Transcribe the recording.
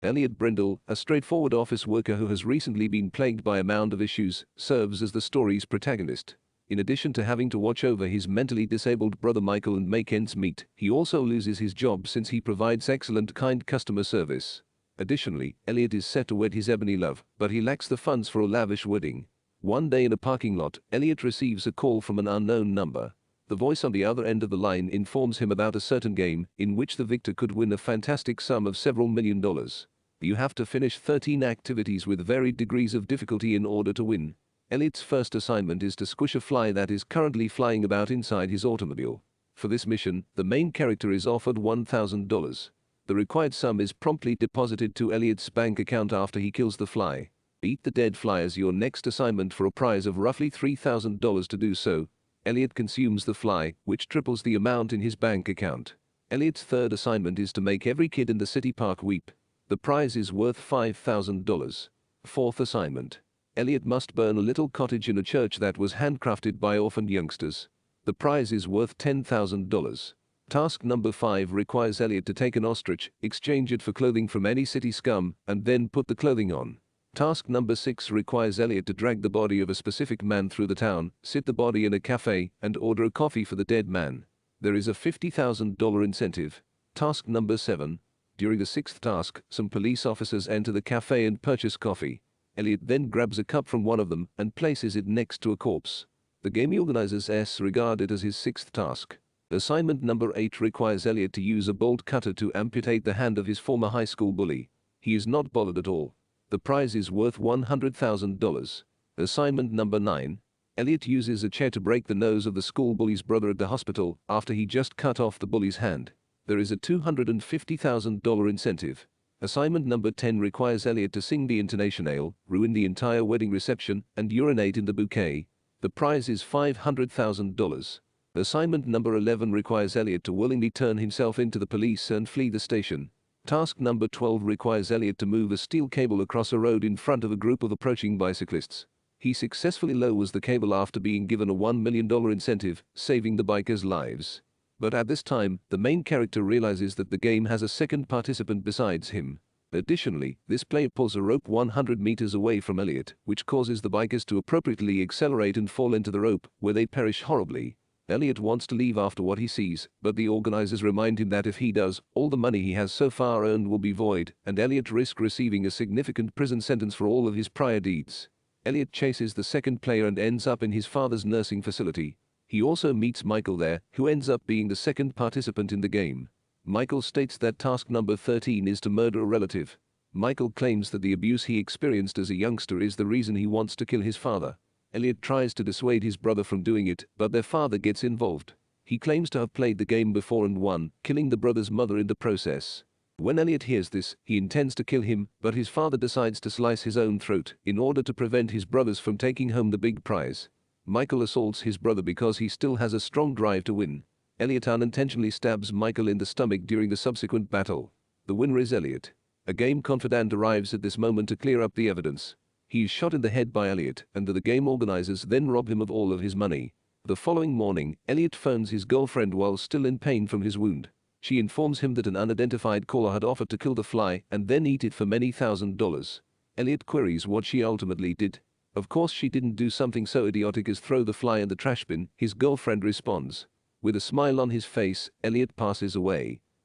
Elliot Brindle, a straightforward office worker who has recently been plagued by a mound of issues, serves as the story's protagonist. In addition to having to watch over his mentally disabled brother Michael and make ends meet, he also loses his job since he provides excellent kind customer service. Additionally, Elliot is set to wed his ebony love, but he lacks the funds for a lavish wedding. One day in a parking lot, Elliot receives a call from an unknown number. The voice on the other end of the line informs him about a certain game, in which the victor could win a fantastic sum of several $1,000,000. You have to finish 13 activities with varied degrees of difficulty in order to win. Elliot's first assignment is to squish a fly that is currently flying about inside his automobile. For this mission, the main character is offered $1,000. The required sum is promptly deposited to Elliot's bank account after he kills the fly. Eat the dead fly as your next assignment for a prize of roughly $3,000. To do so, Elliot consumes the fly, which triples the amount in his bank account. Elliot's third assignment is to make every kid in the city park weep. The prize is worth $5,000. Fourth assignment. Elliot must burn a little cottage in a church that was handcrafted by orphaned youngsters. The prize is worth $10,000. Task number 5 requires Elliot to take an ostrich, exchange it for clothing from any city scum, and then put the clothing on. Task number 6 requires Elliot to drag the body of a specific man through the town, sit the body in a cafe, and order a coffee for the dead man. There is a $50,000 incentive. Task number 7. During the 6th task, some police officers enter the cafe and purchase coffee. Elliot then grabs a cup from one of them and places it next to a corpse. The game organizers regard it as his 6th task. Assignment number 8 requires Elliot to use a bolt cutter to amputate the hand of his former high school bully. He is not bothered at all. The prize is worth $100,000. Assignment number 9. Elliot uses a chair to break the nose of the school bully's brother at the hospital after he just cut off the bully's hand. There is a $250,000 incentive. Assignment number 10 requires Elliot to sing the intonation ale, ruin the entire wedding reception, and urinate in the bouquet. The prize is $500,000. Assignment number 11 requires Elliot to willingly turn himself into the police and flee the station. Task number 12 requires Elliot to move a steel cable across a road in front of a group of approaching bicyclists. He successfully lowers the cable after being given a $1,000,000 incentive, saving the bikers' lives. But at this time, the main character realizes that the game has a second participant besides him. Additionally, this player pulls a rope 100 meters away from Elliot, which causes the bikers to appropriately accelerate and fall into the rope, where they perish horribly. Elliot wants to leave after what he sees, but the organizers remind him that if he does, all the money he has so far earned will be void, and Elliot risks receiving a significant prison sentence for all of his prior deeds. Elliot chases the second player and ends up in his father's nursing facility. He also meets Michael there, who ends up being the second participant in the game. Michael states that task number 13 is to murder a relative. Michael claims that the abuse he experienced as a youngster is the reason he wants to kill his father. Elliot tries to dissuade his brother from doing it, but their father gets involved. He claims to have played the game before and won, killing the brother's mother in the process. When Elliot hears this, he intends to kill him, but his father decides to slice his own throat in order to prevent his brothers from taking home the big prize. Michael assaults his brother because he still has a strong drive to win. Elliot unintentionally stabs Michael in the stomach during the subsequent battle. The winner is Elliot. A game confidant arrives at this moment to clear up the evidence. He is shot in the head by Elliot, and the game organizers then rob him of all of his money. The following morning, Elliot phones his girlfriend while still in pain from his wound. She informs him that an unidentified caller had offered to kill the fly and then eat it for many $1,000s. Elliot queries what she ultimately did. Of course she didn't do something so idiotic as throw the fly in the trash bin, his girlfriend responds. With a smile on his face, Elliot passes away.